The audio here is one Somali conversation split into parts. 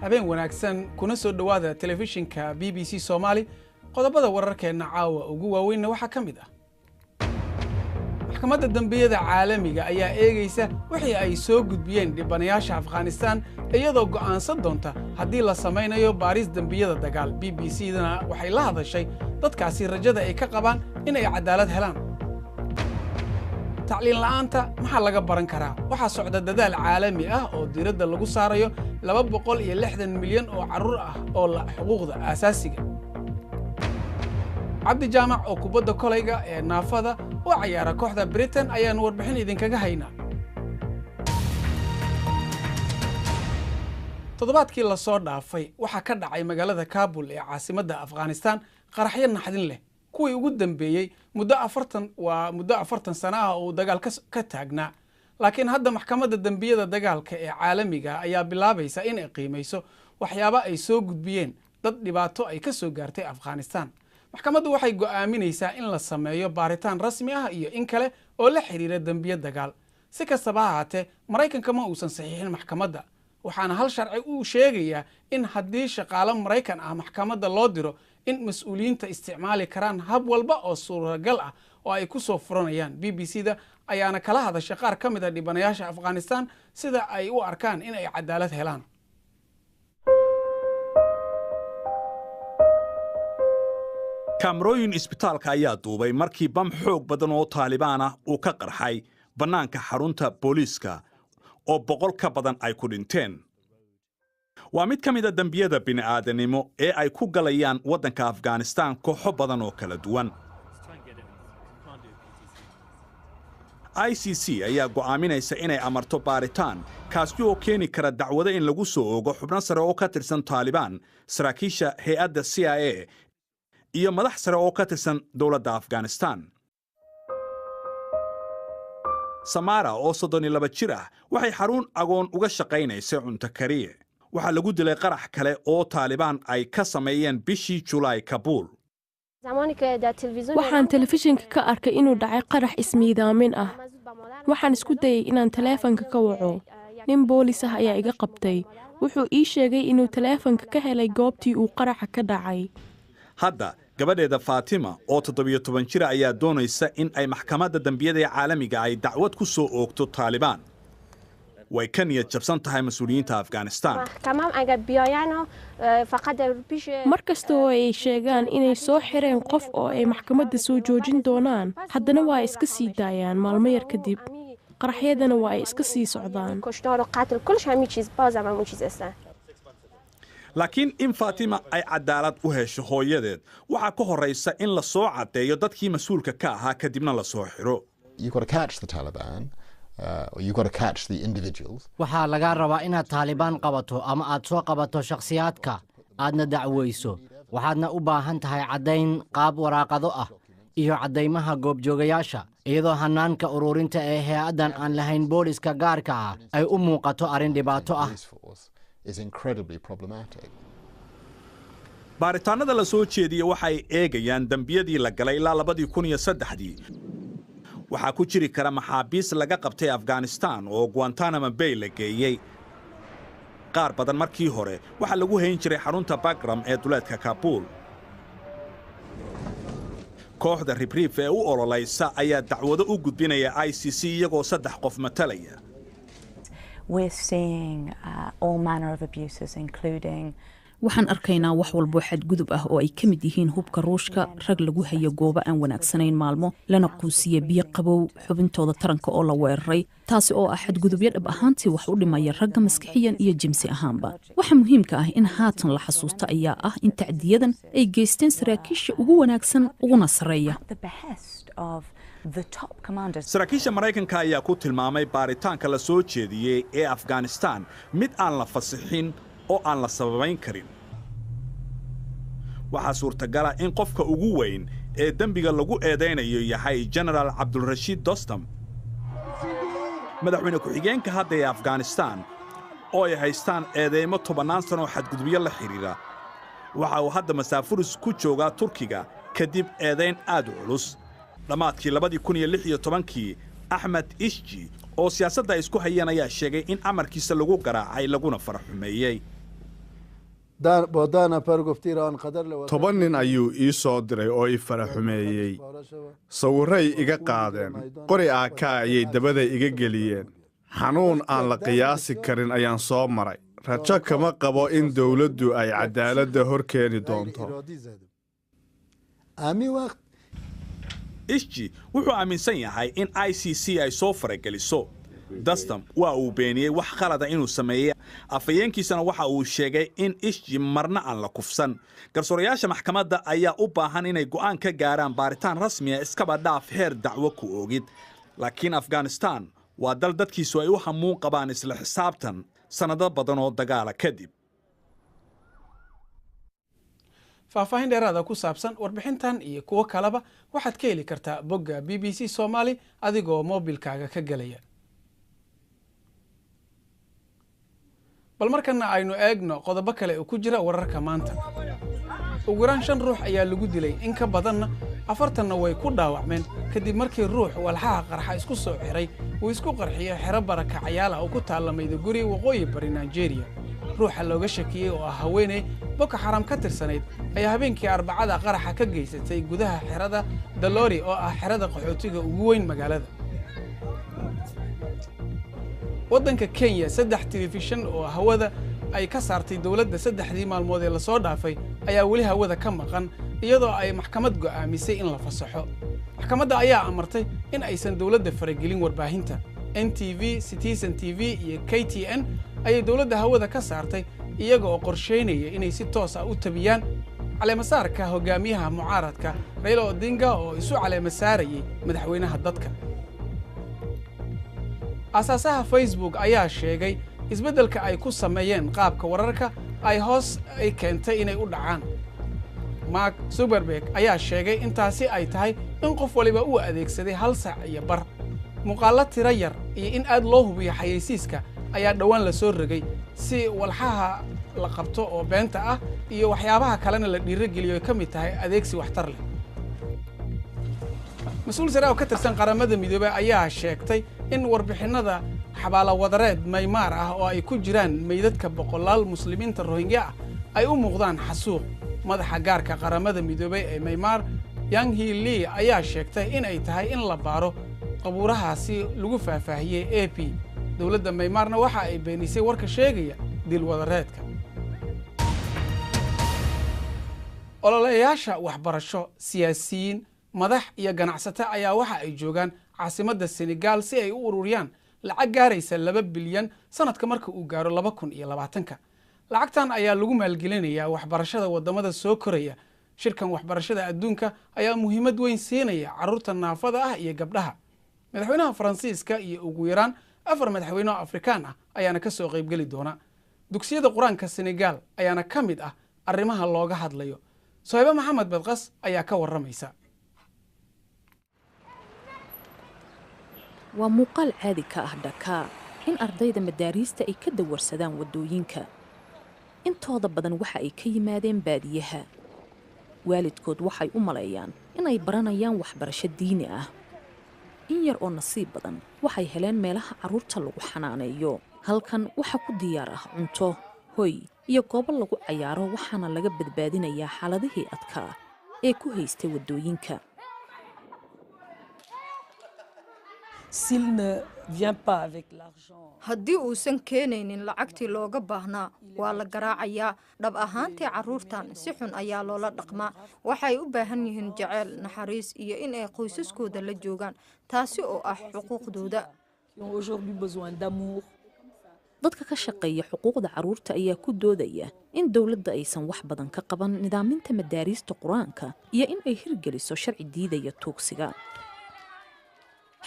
habeen wanaagsan kuna soo dhawaada telefishinka BBC Somali qodobada wararkeena caawa ugu waaweyn waxa kamid ah maxkamadda dambiyada caalamiga ayaa eegaysa wixii ay soo gudbiyeen dhibanayaasha Afghanistan iyadoo go'aansan doonta haddii la sameeyo baaris dambiyada dagaal BBC-dana waxay la hadashay dadkaasi rajada ay ka qabaan in ay cadaalad helaan تعليل لأنت محل لقى برنكرا وحصعد الدال عالمي أو ديرد اللي قصاريو لما بقول يلحد مليون أو عرور أو حقوق أساسية عبد الجامع أو كوبود كوليجا نافذة وعيارة كوحدة بريتن أيان وربحين إذن كجهينا تضبط كل صور دافي وحكرنا عي مجال كابول عاصمة أفغانستان قرحينا حدين له kuwii ugu dambeeyay muddo 40 sano oo dagaal ka taagnaa laakiin hadda maxkamadda dambiyada dagaalka ee caalamiga ayaa bilaabaysa in ay qiimeyso waxyaabo ay soo gudbiyeen dad dhibaato ay ka soo gaartay Afghanistan maxkamaddu waxay go'aaminaysaa in la sameeyo baaritaan rasmi ah iyo in kale oo la xiriira dambiyada dagaal si kastaba ha ahaatee Mareykanka ma uusan saxiixin maxkamadda waxaana hal sharci uu sheegayaa in haddii shaqaale Mareykan ah maxkamadda loo diro in mas'uuliyiinta isticmaali karaan hab walba oo suuragal ah oo ay ku soo furanayaan BBC-da ayaana kala hadashay qaar ka mid ah dhibanayaasha Afghanistan sida ay u arkaan in ay cadaalad helaan kaamarooyin isbitaalka ayaa duubay markii bam xoog badan oo Taliban ah uu ka qarxay banaanka xarunta booliiska oo 100 ka badan ay ku dhinteen waa mid ka mid ah dambiyada bini'aadanimo ee ay ku galayaan waddanka Afghanistan kooxo badan oo kala duwan ICC ayaa go'aaminaysa inay amarto baaritaan kaasi oo keeni kara dacwado in lagu soo oogo xubno sare oo ka tirsan Taliban saraakiisha hay'adda CIA iyo madax sare oo ka tirsan dowladda Afghanistan Samara oo 32 jir ah waxay xarun agoon uga shaqaynaysay cunto kariye waxaa lagu dilay qarax kale oo Taliban ay ka sameeyeen bishii July Kabul waxaan telefishinka ka arkay inuu dhacay qarax ismiidaamin ah waxaan isku dayay inaan taleefanka ka waco nin boolis ah ayaa iga qabtay wuxuu ii sheegay inuu taleefanka ka helay goobtii uu qaraxa ka dhacay hadda gabadheeda Fatima oo 17 jir ayaa doonaysa in ay maxkamadda dambiyada caalamiga ay dacwad ku soo oogto Taliban way ka niyad jabsan tahay mas'uuliyiinta Afghanistan markasta oo ay sheegaan inay soo xireen qof oo ay maxkamadda soo joojin doonaan haddana waa iska sii daayaan maalmo yar kadib qaraxyadana waa ay iska sii socdaan laakiin in Fatima ay cadaalad u hesho hooyadeed waxa ka horeysa in la soo cadeeyo dadkii mas'uulka ka ahaa kadibna la soo xiro waxaa laga rabaa inaad Taliban qabato ama aad soo qabato shakhsiyaadka aadna dacweyso waxaadna u baahan tahay caddayn qaab waraaqado ah iyo caddaymaha goobjoogayaasha iyadoo hanaanka ururinta ee hay'addan aan lahayn booliska gaarka ah ay u muuqato arrin dhibaato ah baaritaanada la soo jeediyay waxay eegayaan dambiyadii la galay ilaa 2003 waxaa ku jiri kara maxaabiis laga qabtay Afghanistan oo Guantanamo Bay la geeyay qaar badan markii hore waxa lagu hayn jiray xarunta Bagram ee duleedka Kabul kooxda Reprieve ee u ololaysa ayaa dacwado u gudbinaya ICC iyagoo 3 qof matalaya we're seeing all manner of abuses including waxaan arkaynaa wax walba xadgudub ah oo ay ka mid yihiin hubka ruushka rag lagu hayo goobo aan wanaagsanayn maalmo lana quusiyo biyo qabow xubintooda taranka oo la weeraray taasi oo ah xadgudubyo dhab ahaantii wax u dhimaya ragga maskaxiyan iyo jimsi ahaanba waxa muhiimka ah in haatan la xasuusto ayaa ah in tacdiyadan ay geysteen saraakiisha ugu wanaagsan uguna sareeya saraakiisha Mareykanka ayaa ku tilmaamay baaritaanka la soo jeediyay ee Afghanistan mid aan la fasixin oo aan la sababayn karin waxa suurtagal ah in qofka ugu weyn ee dambiga lagu eedeynayo yahay General Abdulrashid Dostum madaxweyne ku-xigeenka hadda ee Afghanistan oo ay haystaan eedeymo 10 sano xadgudubyo la xiriira waxa uu hadda masaafuris ku joogaa Turkiga kadib eedeyn aad u culus dhamaadkii 2016 Ahmed Ishji oo siyaasadda isku hayeen ayaa sheegay in amarkiisa lagu garaacay laguna faraxumeeyay 10 nin ayuu ii soo diray oo i faraxumeeyey sawirray iga qaadeen qori AK ayay dabada iga geliyeen xanuun aan la qiyaasi karin ayaan soo maray rajo kama qabo in dawladdu ay cadaaladda hor keeni doonto ishji wuxuu aaminsan yahay in ICC ay soo farageliso Dastam waa uu beeniyey wax qalada inuu sameeyay afayeenkiisana waxa uu sheegay in ishji marna aan la kufsan garsoorayaasha maxkamadda ayaa u baahan inay go'aan ka gaaraan baaritaan rasmi ah iskaba dhaaf heer dacwo ku oogid laakiin Afghanistan waa dal dadkiisu ay u hamuun qabaan isla xisaabtan sanado badan oo dagaala kadib faahfaahin dheeraada ku saabsan warbixintan iyo kuwa kaleba waxaad ka heli kartaa bogga BBC Somali adigoo moobilkaaga ka galaya bal markana aynu eegno qodobo kale oo ku jira wararka maanta ugu yaraan 5 ruux ayaa lagu dilay in ka badanna 40 way ku dhaawacmeen kadib markii ruux walxaha qarxa isku soo xiray uu isku qarxiyay xero barakacayaal oo ku taalamay guri waqooyi bari Nigeria ruuxa looga shakiyay oo haweeney Boko Haram ka tirsanayd ayaa habeenkii Arbacada qaraxa ka geysatay gudaha xerada Dalori oo ah xerada qaxootiga ugu weyn magaalada waddanka Kenya 3 telefishan oo hawada ay ka saartay dawladda 3 maalmood ee la soo dhaafay ayaa wali hawada ka maqan iyadoo ay maxkamad go'aamisay in la fasaxo maxkamadda ayaa amartay in aysan dawladda faragelin warbaahinta NTV, Citizen TV iyo KTN ay dawladda hawada ka saartay iyaga oo qorsheynaya inay si toos ah u tabiyaan caleemasaarka hogaamiyaha mucaaradka Raila Odinga oo isu caleemasaarayay madaxweynaha dadka asaasaha Facebook ayaa sheegay isbeddelka ay ku sameeyeen qaabka wararka ay hoos ay keentay inay u dhacaan Mark Zuckerberg ayaa sheegay intaasi ay tahay in qof waliba uu adeegsaday 1 saac iyo bar muuqaalo tiro yar iyo in aad loo hubiyo xayeysiiska ayaa dhawaan la soo rogay si walxaha la qabto oo beenta ah iyo waxyaabaha kalena la dhiirigeliyo ka mid tahay adeegsi waxtar leh mas'uul sare oo ka tirsan qaramada midoobay ayaa sheegtay in warbixinada xabaalo wadareed Myanmar ah oo ay ku jiraan meydadka boqolaal muslimiinta Rohingya ah ay u muuqdaan xasuuq madaxa gaarka qaramada midoobay ee Myanmar Yang Hee Lee ayaa sheegtay in ay tahay in la baaro qabuurahaasi lagu faahfaahiyay AP dawladda Myanmarna waxa ay beenisay warka sheegaya dil wadareedka ololayaasha waxbarasho siyaasiyiin madax iyo ganacsato ayaa waxa ay joogaan caasimadda Senegal si ay u ururiyaan lacag gaaraysa 2 bilyan sanadka marka uu gaaro 2020 lacagtan ayaa lagu maalgelinayaa waxbarashada wadamada soo koraya shirkan waxbarashada adduunka ayaa muhiimad weyn siinaya carruurta naafada ah iyo gabdhaha madaxweynaha Faransiiska iyo ugu yaraan 4 madaxweyne Afrikaan ah ayaana ka soo qayb gali doona dugsiyada quraanka Senegal ayaana ka mid ah arrimaha looga hadlayo Sohayba Maxamed Badqas ayaa ka waramaysa waa muuqaal caadi ka ah Dakar in ardayda madaariista ay ka dawarsadaan wadooyinka intooda badan waxa ay ka yimaadeen baadiyaha waalidkood waxay u maleeyaan inay baranayaan waxbarasho diini ah in yar oo nasiib badan waxay heleen meelaha carruurta lagu xanaaneeyo halkan waxa ku diyaar ah cunto hoy iyo goobo lagu cayaaro waxaana laga badbaadinayaa xaaladihii adkaa ee ku haystay wadooyinka haddii uusan keenaynin lacagtii looga baahnaa waa la garaacayaa dhab ahaantii carruurtan si xun ayaa loola dhaqmaa waxay u baahan yihiin jaceyl naxariis iyo in ay qoysaskooda la joogaan taasi oo ah xuquuqdooda dadka ka shaqeeya xuquuqda carruurta ayaa ku doodaya in dawladda aysan wax badan ka qaban nidaaminta madaariista qur-aanka iyo in ay hirgeliso sharci diidaya tuugsiga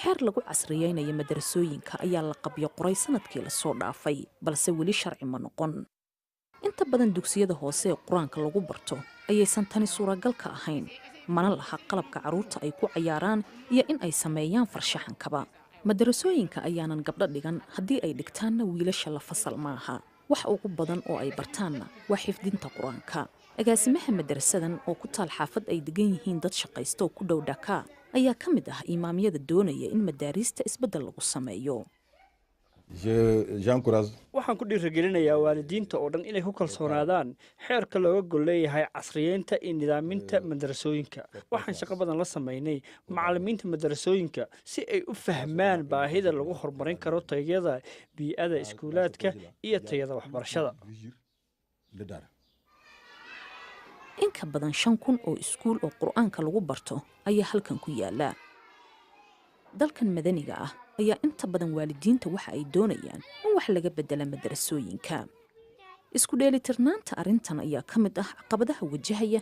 xeer lagu casriyeynayo madarasooyinka ayaa la qabyo qoray sanadkii la soo dhaafay balse weli sharci ma noqon inta badan dugsiyada hoose ee qur-aanka lagu barto ayaysan tani suuragal ka ahayn mana laha qalabka carruurta ay ku cayaaraan iyo in ay sameeyaan farshaxankaba madarasooyinka ayaanan gabdho dhigan haddii ay dhigtaanna wiilasha la fasal maaha wax ugu badan oo ay bartaanna waa xifdinta qur-aanka agaasimaha madarasadan oo ku taal xaafad ay degan yihiin dad shaqaysta oo ku dhow Dakar ayaa ka mid ah imaamyada doonaya in madaariista isbeddel lagu sameeyo waxaan ku dhiirigelinayaa waalidiinta oo dhan inay ku kalsoonaadaan xeerka looga gol leeyahay casriyeynta iyo nidaaminta madarasooyinka. waxaan shaqo badan la samaynay macallimiinta madarasooyinka si ay u fahmaan baahida lagu horumarin karo tayada bii'ada iskuulaadka iyo tayada waxbarashada. in ka badan 5,000 oo iskuul oo qur'aanka lagu barto ayaa halkan ku yaala. dalkan madaniga ah ayaa inta badan waalidiinta waxa ay doonayaan in wax laga bedela madarasooyinka. isku dheelitirnaanta arrintan ayaa ka mid ah caqabadaha wajahaya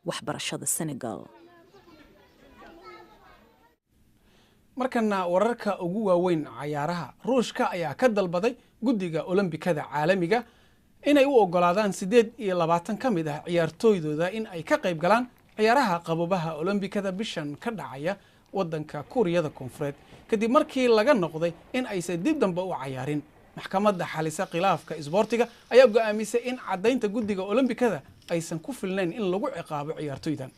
waxbarashada Senegal. markana wararka ugu waaweyn cayaaraha, ruushka ayaa ka dalbaday guddiga olombikada caalamiga inay u ogolaadaan 28 ka mid ah ciyaartooydooda in ay ka qayb galaan ciyaaraha qabobaha olombikada bishan ka dhacaya waddanka Kuuriyada Koonfureed kadib markii laga noqday in aysan dib dambe u cayaarin. maxkamadda xalisa khilaafka isboortiga ayaa go'aamisay in caddaynta guddiga olombikada aysan ku filnayn in lagu ciqaabo ciyaartooydan.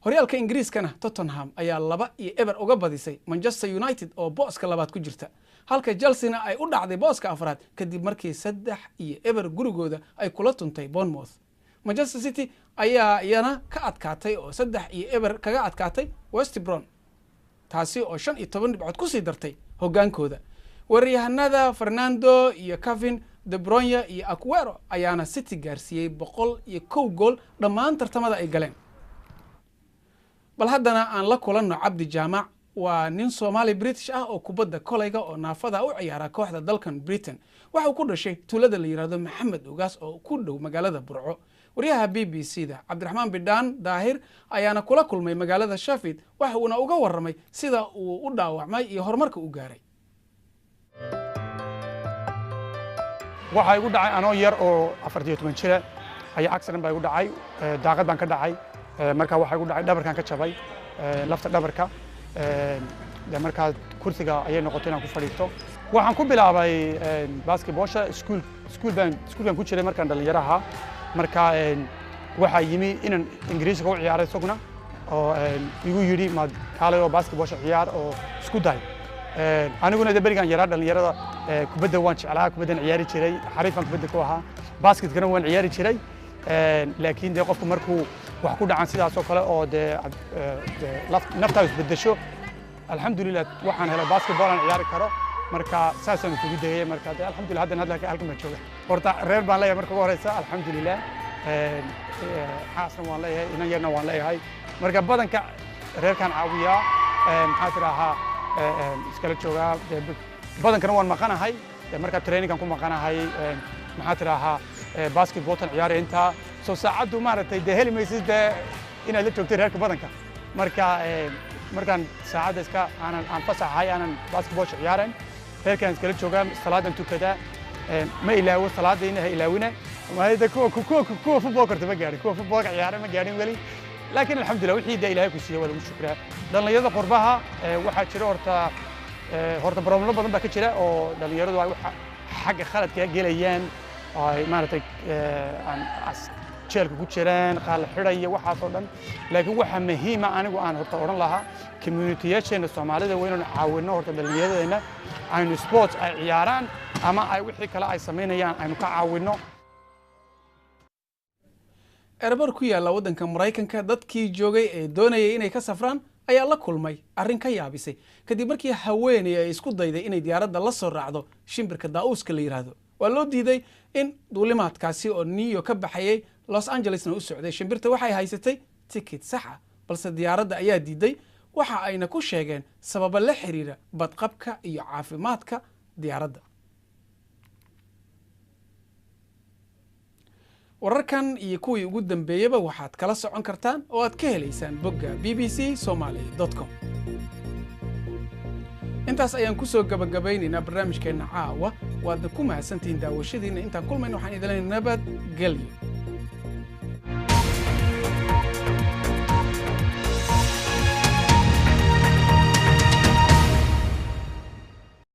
horyaalka ingiriiskana Tottenham ayaa 2-0 uga badisay Manchester United oo booska labaad ku jirta, halka Chelsea ay u dhacday booska afraad kadib markii 3-0 gurigooda ay kula tuntay Bournemouth. Manchester City ayaa iyana ka adkaatay oo 3-0 kaga adkaatay West Brom, taasi oo 15 dhibcood ku sii dartay hogaankooda. waryahanada Fernando iyo Kevin De Bruyne iyo Aguero ayaana City gaarsiiyey 101 gool dhammaan tartamada ay galeen. bal haddana aan la kulanno Cabdi Jaamac, waa nin Soomaali British ah oo kubadda kolayga oo naafada u ciyaara kooxda dalkan Britain. waxa uu ku dhashay tuulada la yiraahdo Maxamed Ugaas oo ku dhow magaalada Burco. waryaha BBC-da Cabdiraxmaan Bidhaan Daahir ayaana kula kulmay magaalada Sheffield, waxa uuna uga warramay sida uu u dhaawacmay iyo horumarka uu gaaray. waxa igu dhacay anoo yar oo 14 jir ayaa accident baa igu dhacay, daaqad baan ka dhacay, marka waxa igu dhacay dhabarkan ka jabay, lafta dhabarka, marka kursiga ayay noqotay inaan ku fadhiisto. waxaan ku bilaabay basketball school baan ku jiray markaan dhalinyaraha, marka waxa yimi inaan Ingiriiska u ciyaaray isaguna oo igu yiri ma kale oo basketball ciyaar oo isku day. aniguna berigan yaraa dhalinyarada kubadda waan jeclaa, kubaddan ciyaari jiray, xariifan kubadda ku ahaa, basketkana waan ciyaari jiray. laakiin qofku markuu wax ku dhacan sidaas oo kale oo naftaada isbedesho, alxamdulilah waxaan helay basketball aan ciyaari karo, marka saasaan isugu dayay. marka alxamdulilah hadda halkan baan jooga. horta reer baan leeyahay marka ugu horeysa, alxamdulilah xaasna waan leeyahay, inan yarna waan leeyahay. marka badanka reerkaan caawiyaa, maxaa tidaahaa iskala joogaa, badankana waan maqanahay, marka trainingan ku maqanahay, maxaa tidaahaa basketballtan ciyaaraya intaa soo saacaddu maaragtay heli maysid inaad la joogtay reerka badanka. markaan saacadda iska aan fasaxahay aanan basketball ciyaarayn, reerkaan iskala joogaa, salaadan tukadaa, ma ilaawo salaadayna ha ilaawina. kuwa football karta ma gaadhin, kuwa footballka ciyaara ma gaadhin weli, laakiin alxamdulilah wixii ilaahay ku siiyey waa lagu shukraa. dhalinyarada qurbaha waxaa jira horta barnaamijyo badan baa ka jira oo dhalinyaradu ay xagga khaladka gelayaan, ay maaragtay jeelka ku jiraan, qaal xidhaya waxaas oo dhan. laakiin waxa muhiim ah anigu aan horta odhan lahaa community-yaasheena Soomaalida waa inaan caawino horta dhalinyaradeenna aynu sports ay ciyaaraan ama ay wixii kale ay samaynayaan aynu ka caawino. erbar ku yaalla waddanka Mareykanka, dadkii joogay ee doonayay inay ka safraan ayaa la kulmay arrin ka yaabisay kadib markii haweeney ay isku dayday inay diyaaradda la soo raacdo shimbirka daa'uuska la yiraahdo. waa loo diiday in duulimaadkaasi oo New York ka baxayay Los Angelesna u socday. shimbirta waxay haysatay ticket sax ah, balse diyaaradda ayaa diiday, waxa ayna ku sheegeen sababo la xiriira badqabka iyo caafimaadka diyaaradda. wararkan iyo kuwii ugu dambeeyaba waxaad kala socon kartaan oo aad ka helaysaan bogga bbcsomali.com. intaas ayaan ku soo gabagabaynaynaa barnaamijkeenna caawa. waadna ku mahadsantihiin daawashadiina. intaan kulmayna waxaan idin leeyahay nabad gelyo.